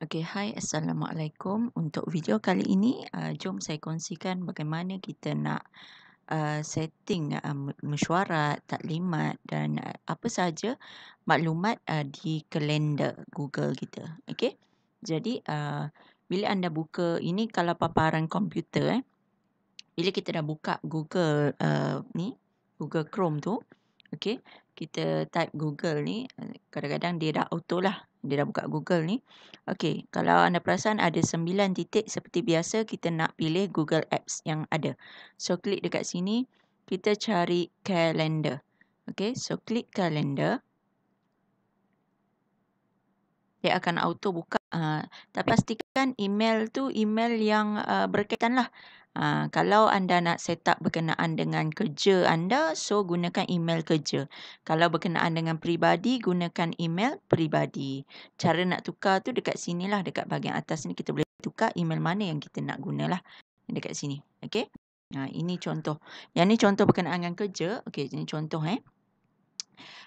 Okey, hai, Assalamualaikum. Untuk video kali ini, jom saya kongsikan bagaimana kita nak setting mesyuarat, taklimat dan apa sahaja maklumat di kalender Google kita. Okey. Jadi, bila anda buka ini kalau paparan komputer bila kita dah buka Google Google Chrome tu, okey, kita type Google ni, kadang-kadang dia dah auto lah, dia dah buka Google ni. Okey, kalau anda perasan ada 9 titik seperti biasa kita nak pilih Google Apps yang ada. So klik dekat sini, kita cari calendar. Okey, so klik calendar. Dia akan auto buka, tapi pastikan email tu email yang berkaitan lah. Kalau anda nak set up berkenaan dengan kerja anda, so gunakan email kerja. Kalau berkenaan dengan peribadi, gunakan email peribadi. Cara nak tukar tu dekat sini lah, dekat bahagian atas ni kita boleh tukar email mana yang kita nak guna lah. Dekat sini, okey. Ini contoh. Yang ni contoh berkenaan dengan kerja. Okey, ini contoh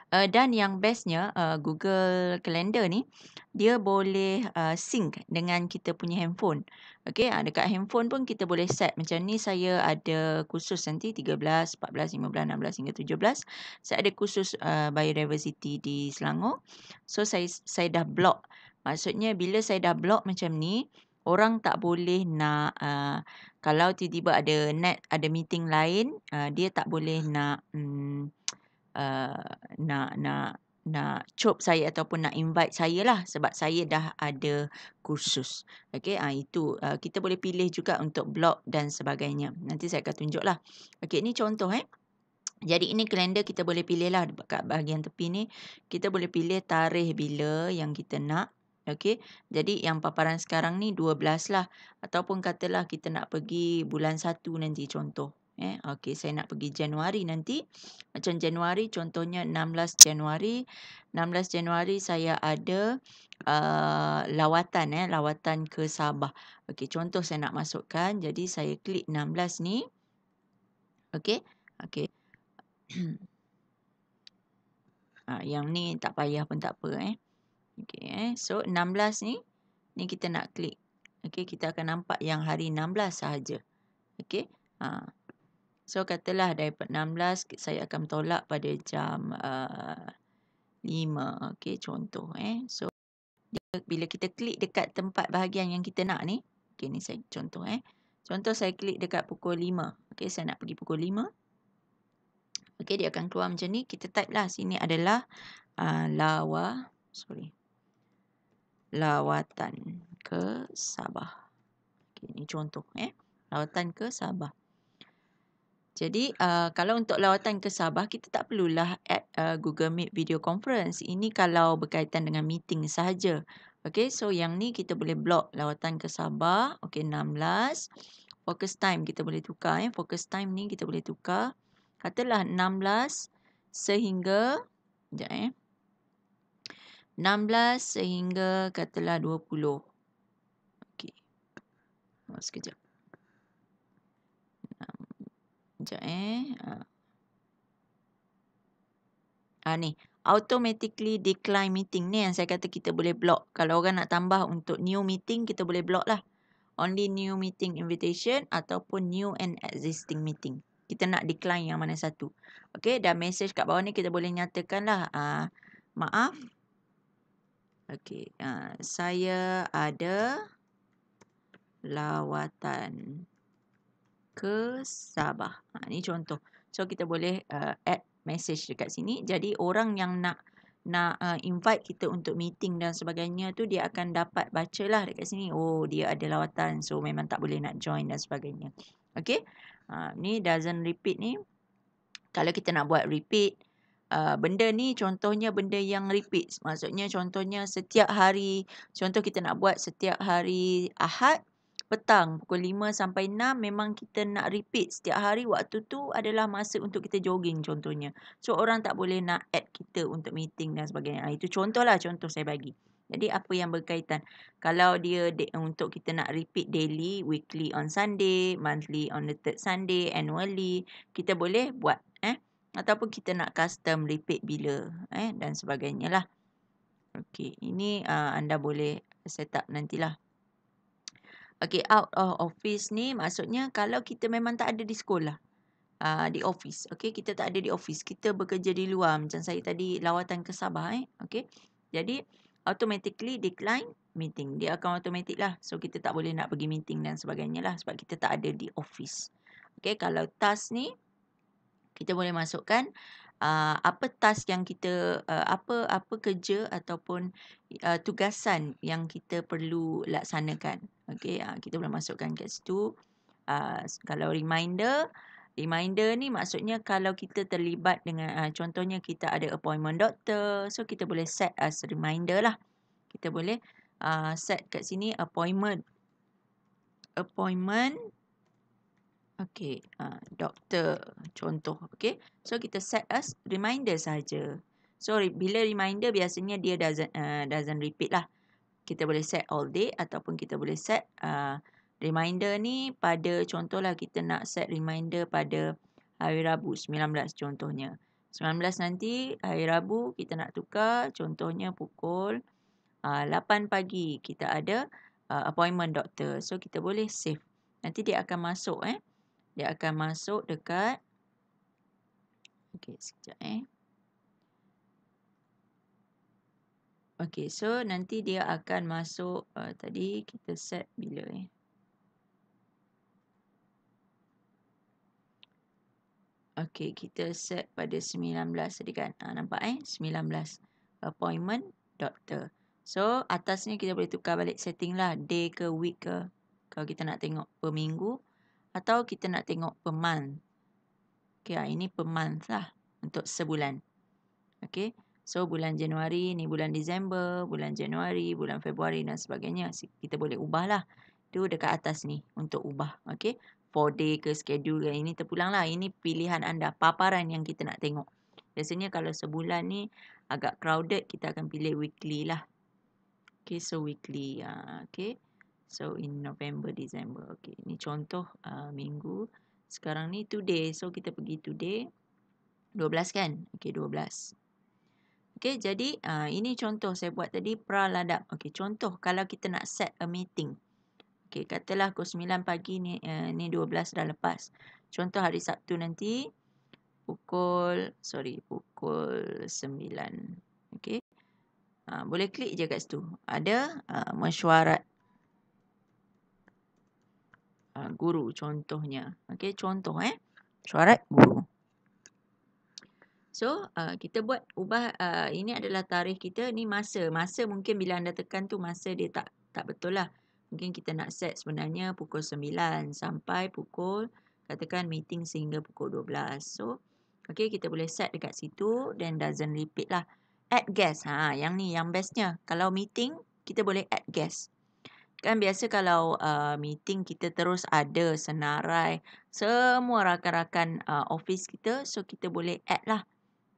dan yang bestnya Google Calendar ni dia boleh sync dengan kita punya handphone. Okey, dekat handphone pun kita boleh set macam ni. Saya ada kursus nanti 13, 14, 15, 16 hingga 17. Saya ada kursus biodiversity di Selangor. So saya dah block. Maksudnya bila saya dah block macam ni, orang tak boleh nak kalau tiba-tiba ada meeting lain, dia tak boleh nak nak cop saya ataupun nak invite saya lah sebab saya dah ada kursus. Okey, itu kita boleh pilih juga untuk block dan sebagainya. Nanti saya akan tunjuklah. Okey, ini contoh Jadi ini kalender kita boleh pilih lah dekat bahagian tepi ni. Kita boleh pilih tarikh bila yang kita nak. Okey, jadi yang paparan sekarang ni 12 lah. Ataupun katalah kita nak pergi bulan 1 nanti contoh. Okey, saya nak pergi Januari nanti. Macam Januari contohnya 16 Januari. 16 Januari saya ada lawatan ke Sabah. Okey, contoh saya nak masukkan. Jadi saya klik 16 ni. Okey. Okey. Yang ni tak payah pun tak apa Okey So 16 ni kita nak klik. Okey, kita akan nampak yang hari 16 sahaja. Okey. So katalah daripada 16 saya akan tolak pada jam 5. Okey, contoh So bila kita klik dekat tempat bahagian yang kita nak ni. Okey, ni saya contoh Contoh saya klik dekat pukul 5. Okey, saya nak pergi pukul 5. Okey, dia akan keluar macam ni. Kita type lah sini adalah lawatan ke Sabah. Okey, ini contoh lawatan ke Sabah. Jadi kalau untuk lawatan ke Sabah kita tak perlulah add Google Meet video conference. Ini kalau berkaitan dengan meeting sahaja. Okey, so yang ni kita boleh block lawatan ke Sabah. Okey, 16. Focus time kita boleh tukar Focus time ni kita boleh tukar. Katalah 16 sehingga 16 sehingga katalah 20. Okey. Sekejap. Sekejap ni. Automatically decline meeting ni yang saya kata kita boleh block. Kalau orang nak tambah untuk new meeting, kita boleh block lah. Only new meeting invitation ataupun new and existing meeting. Kita nak decline yang mana satu. Okey, dan message kat bawah ni kita boleh nyatakan lah. Maaf. Okey, saya ada lawatan ke Sabah. Ni contoh. So kita boleh add message dekat sini. Jadi orang yang nak invite kita untuk meeting dan sebagainya tu dia akan dapat bacalah dekat sini. Oh, dia ada lawatan. So memang tak boleh nak join dan sebagainya. Okey. Ni doesn't repeat ni. Kalau kita nak buat repeat benda ni contohnya benda yang repeat. Maksudnya contohnya setiap hari. Contoh kita nak buat setiap hari Ahad. Petang pukul 5 sampai 6 memang kita nak repeat setiap hari waktu tu adalah masa untuk kita jogging contohnya. So orang tak boleh nak add kita untuk meeting dan sebagainya. Itu contohlah contoh saya bagi. Jadi apa yang berkaitan. Kalau dia untuk kita nak repeat daily, weekly on Sunday, monthly on the third Sunday, annually, kita boleh buat ataupun kita nak custom repeat bila dan sebagainya lah. Okey, ini anda boleh set up nantilah. Okay, out of office ni maksudnya kalau kita memang tak ada di sekolah. Di office. Okay, kita tak ada di office. Kita bekerja di luar. Macam saya tadi lawatan ke Sabah. Okay. Jadi, automatically decline meeting. Dia akan automatic lah. So, kita tak boleh nak pergi meeting dan sebagainya lah. Sebab kita tak ada di office. Okay, kalau task ni, kita boleh masukkan apa task yang kita, apa kerja ataupun tugasan yang kita perlu laksanakan. Okay, kita boleh masukkan kat situ. Kalau reminder ni maksudnya kalau kita terlibat dengan contohnya kita ada appointment doktor, so kita boleh set as reminder lah. Kita boleh set kat sini appointment okey, doktor contoh, okey. So kita set as reminder saja. So bila reminder biasanya dia doesn't repeat lah. Kita boleh set all day ataupun kita boleh set reminder ni pada contohlah kita nak set reminder pada hari Rabu 19 contohnya. 19 nanti hari Rabu kita nak tukar contohnya pukul 8 pagi kita ada appointment doktor. So kita boleh save. Nanti dia akan masuk Dia akan masuk dekat okey sekejap Okey, so nanti dia akan masuk tadi kita set bila Okey, kita set pada 19 tadi kan. Nampak 19 appointment doktor. So, atas ni kita boleh tukar balik setting lah. Day ke week ke. Kalau kita nak tengok per minggu. Atau kita nak tengok per month. Okey, ini per month lah. Untuk sebulan. Okey. So, bulan Januari ni bulan Disember. Bulan Januari, bulan Februari dan sebagainya. Kita boleh ubah lah. Itu dekat atas ni untuk ubah. Okey. 4 day ke schedule ke. Ini terpulang lah. Ini pilihan anda. Paparan yang kita nak tengok. Biasanya kalau sebulan ni agak crowded. Kita akan pilih weekly lah. Okay. So weekly. Okay. So in November, December. Okay. Ini contoh minggu. Sekarang ni today. So kita pergi today. 12 kan? Okay. 12. Okay, jadi ini contoh saya buat tadi praladap. Okay, contoh kalau kita nak set a meeting. Okay, katalah pukul 9 pagi ni 12 dah lepas. Contoh hari Sabtu nanti pukul 9. Okay. Boleh klik je kat situ. Ada mesyuarat guru contohnya. Okay, contoh mesyuarat guru. So, kita buat ubah, ini adalah tarikh kita, ni masa. Masa mungkin bila anda tekan tu masa dia tak betul lah. Mungkin kita nak set sebenarnya pukul 9 sampai pukul, katakan meeting sehingga pukul 12. So, okay, kita boleh set dekat situ dan doesn't repeat lah. Add guest, yang ni, yang bestnya. Kalau meeting, kita boleh add guest. Kan biasa kalau meeting kita terus ada senarai semua rakan-rakan office kita, so kita boleh add lah.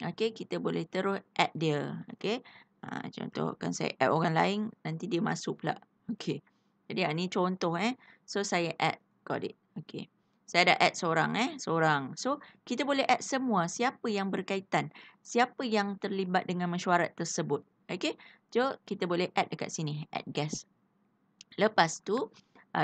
Okey, kita boleh terus add dia. Okey. Contoh kan saya add orang lain, nanti dia masuk pula. Okey. Jadi ni contoh So saya add got it. Okey. Saya dah add seorang. So kita boleh add semua siapa yang berkaitan, siapa yang terlibat dengan mesyuarat tersebut. Okey. So kita boleh add dekat sini, add guest. Lepas tu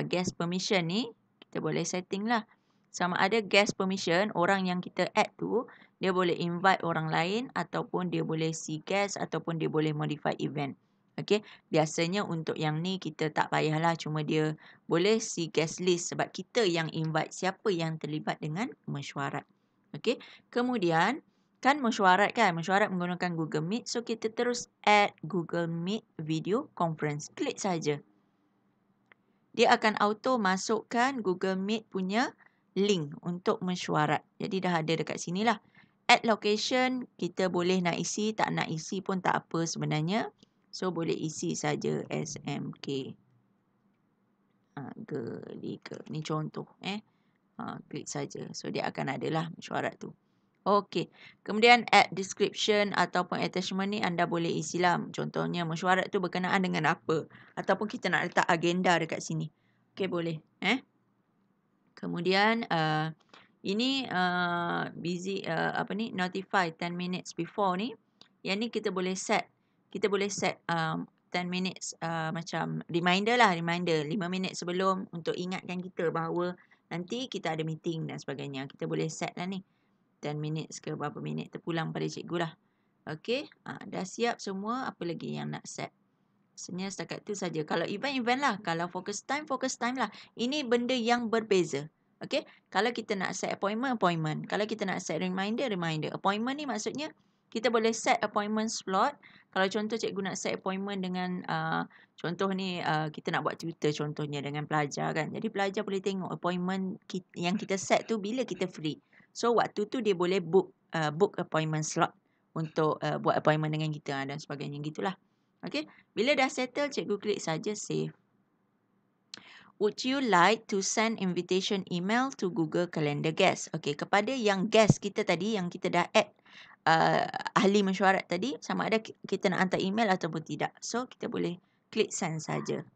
guest permission ni kita boleh setting lah. Sama ada guest permission, orang yang kita add tu dia boleh invite orang lain ataupun dia boleh see guest ataupun dia boleh modify event. Okey, biasanya untuk yang ni kita tak payahlah, cuma dia boleh see guest list sebab kita yang invite siapa yang terlibat dengan mesyuarat. Okey, kemudian kan mesyuarat menggunakan Google Meet, so kita terus add Google Meet video conference. Klik saja. Dia akan auto masukkan Google Meet punya link untuk mesyuarat. Jadi dah ada dekat sini lah. Add location, kita boleh nak isi, tak nak isi pun tak apa sebenarnya. So, boleh isi saja SMK. Gelika. Ni contoh. Klik saja. So, dia akan adalah mesyuarat tu. Okey. Kemudian add description ataupun attachment ni anda boleh isilah. Contohnya mesyuarat tu berkenaan dengan apa. Ataupun kita nak letak agenda dekat sini. Okey, boleh. Kemudian ini busy notify 10 minutes before ni. Yang ni kita boleh set. Kita boleh set 10 minutes macam reminder lah, reminder 5 minit sebelum untuk ingatkan kita bahawa nanti kita ada meeting dan sebagainya. Kita boleh set lah ni 10 minutes ke berapa minit terpulang pada cikgu lah. Okey, dah siap semua, apa lagi yang nak set? Sebenarnya setakat tu saja. Kalau event lah. Kalau focus time lah. Ini benda yang berbeza. Okey, kalau kita nak set appointment. Kalau kita nak set reminder. Appointment ni maksudnya kita boleh set appointment slot. Kalau contoh cikgu nak set appointment dengan contoh ni kita nak buat tutor contohnya dengan pelajar kan. Jadi pelajar boleh tengok appointment yang kita set tu bila kita free. So waktu tu dia boleh book appointment slot untuk buat appointment dengan kita dan sebagainya gitulah. Okey, bila dah settle cikgu klik saja save. Would you like to send invitation email to Google Calendar guest? Okey, kepada yang guest kita tadi yang kita dah add ahli mesyuarat tadi, sama ada kita nak hantar email ataupun tidak. So kita boleh klik send saja.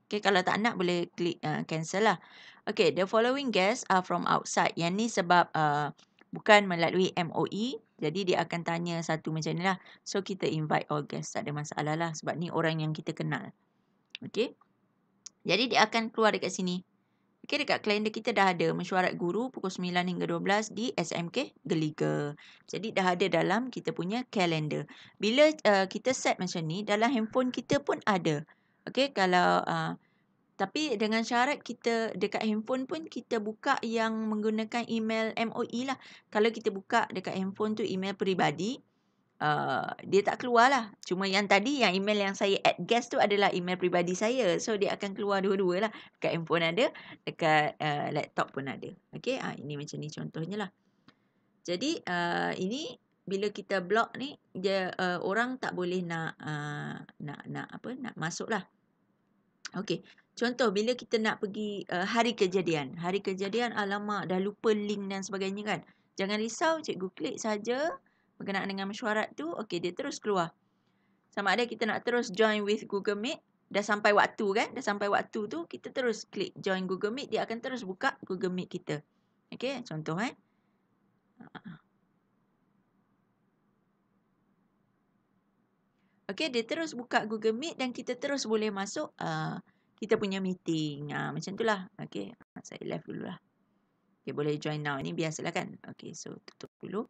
Okey, kalau tak nak boleh klik cancel lah. Okey, the following guests are from outside. Yang ni sebab bukan melalui MOE. Jadi dia akan tanya satu macam ni lah. So kita invite all guests. Tak ada masalah lah. Sebab ni orang yang kita kenal. Okey. Jadi dia akan keluar dekat sini. Okey, dekat kalender kita dah ada mesyuarat guru pukul 9 hingga 12 di SMK Geliga. Jadi dah ada dalam kita punya kalender. Bila kita set macam ni, dalam handphone kita pun ada. Okey, kalau tapi dengan syarat kita dekat handphone pun kita buka yang menggunakan email MOE lah. Kalau kita buka dekat handphone tu email peribadi, dia tak keluar lah. Cuma yang tadi, yang email yang saya add guest tu adalah email peribadi saya. So, dia akan keluar dua-dua lah. Dekat handphone ada, dekat laptop pun ada. Okey, ini macam ni contohnya lah. Jadi, ini bila kita block ni, dia orang tak boleh nak masuk lah. Okey, contoh bila kita nak pergi hari kejadian. Hari kejadian, alamak dah lupa link dan sebagainya kan. Jangan risau, cikgu klik saja berkenaan dengan mesyuarat tu. Okey, dia terus keluar. Sama ada kita nak terus join with Google Meet. Dah sampai waktu kan. Dah sampai waktu tu, kita terus klik join Google Meet. Dia akan terus buka Google Meet kita. Okey, contoh Okey, dia terus buka Google Meet dan kita terus boleh masuk kita punya meeting. Macam tu lah. Okey, saya live dulu lah. Okey, boleh join now. Ini biasalah kan. Okey, so tutup dulu.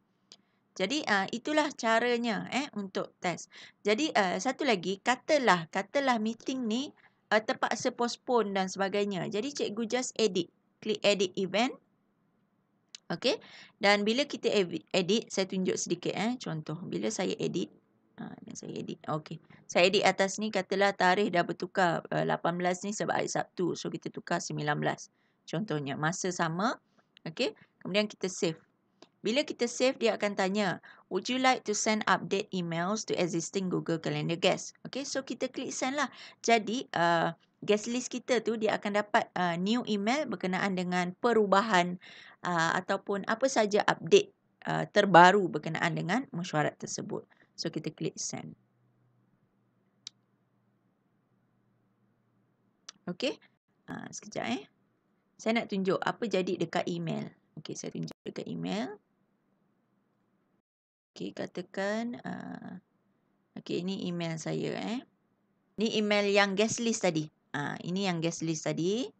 Jadi itulah caranya untuk test. Jadi satu lagi, katalah meeting ni terpaksa postpone dan sebagainya. Jadi cikgu just edit. Klik edit event. Okey. Dan bila kita edit, saya tunjuk sedikit contoh. Bila saya edit, okey. Saya edit atas ni, katalah tarikh dah bertukar 18 ni sebab hari Sabtu. So kita tukar 19. Contohnya masa sama. Okey. Kemudian kita save. Bila kita save, dia akan tanya, would you like to send update emails to existing Google Calendar guests? Okay, so kita klik send lah. Jadi, guest list kita tu, dia akan dapat new email berkenaan dengan perubahan ataupun apa saja update terbaru berkenaan dengan mesyuarat tersebut. So, kita klik send. Okay, sekejap Saya nak tunjuk apa jadi dekat email. Okay, saya tunjuk dekat email. Okey, katakan okey, ini email saya Ini email yang guest list tadi. Ini yang guest list tadi.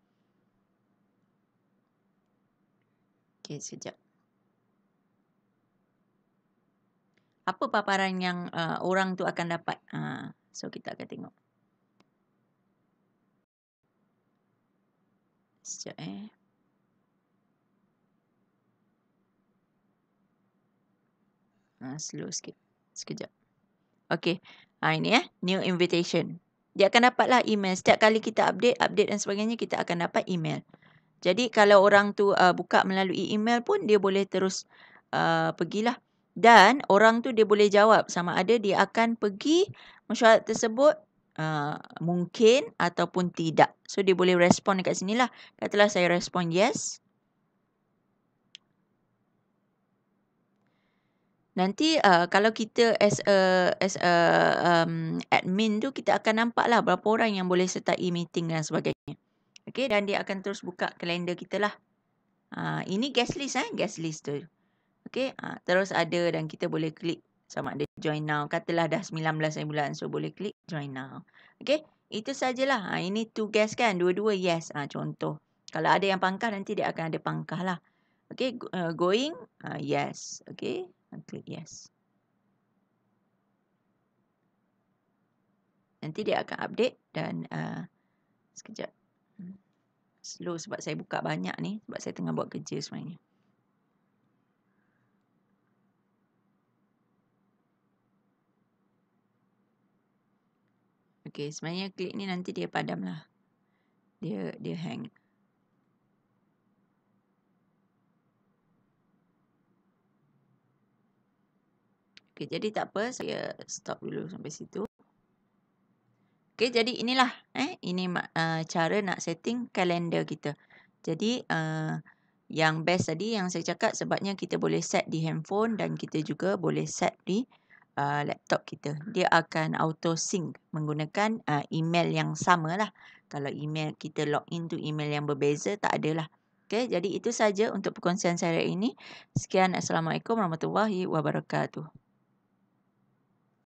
Okey, sekejap. Apa paparan yang orang tu akan dapat? So kita akan tengok. Sekejap slow sikit. Sekejap. Okey. Ini new invitation. Dia akan dapatlah email. Setiap kali kita update dan sebagainya, kita akan dapat email. Jadi kalau orang tu buka melalui email pun, dia boleh terus pergilah. Dan orang tu dia boleh jawab sama ada dia akan pergi mesyuarat tersebut mungkin ataupun tidak. So dia boleh respon dekat sinilah. Katalah saya respon yes. Nanti kalau kita as a admin tu, kita akan nampaklah berapa orang yang boleh sertai meeting dan sebagainya. Okey, dan dia akan terus buka kalender kita lah. Ini guest list guest list tu. Okey, terus ada dan kita boleh klik Sama ada join now. Katalah dah 19 bulan. So, boleh klik join now. Okay. Itu sajalah. Ini to guess kan. Dua-dua yes. Contoh. Kalau ada yang pangkah, nanti dia akan ada pangkah lah. Okay. Going. Yes. Okay. Klik yes. Nanti dia akan update dan sekejap. Slow sebab saya buka banyak ni. Sebab saya tengah buat kerja sebenarnya. Okay, sebenarnya klik ni nanti dia padam lah. Dia hang. Okay, jadi tak apa. Saya stop dulu sampai situ. Okay, jadi inilah. Ini cara nak setting kalender kita. Jadi, yang best tadi yang saya cakap sebabnya kita boleh set di handphone dan kita juga boleh set di laptop kita. Dia akan auto sync menggunakan email yang sama lah. Kalau email kita login to email yang berbeza, tak adalah. Okay, jadi itu saja untuk perkongsian saya hari ini. Sekian. Assalamualaikum warahmatullahi wabarakatuh.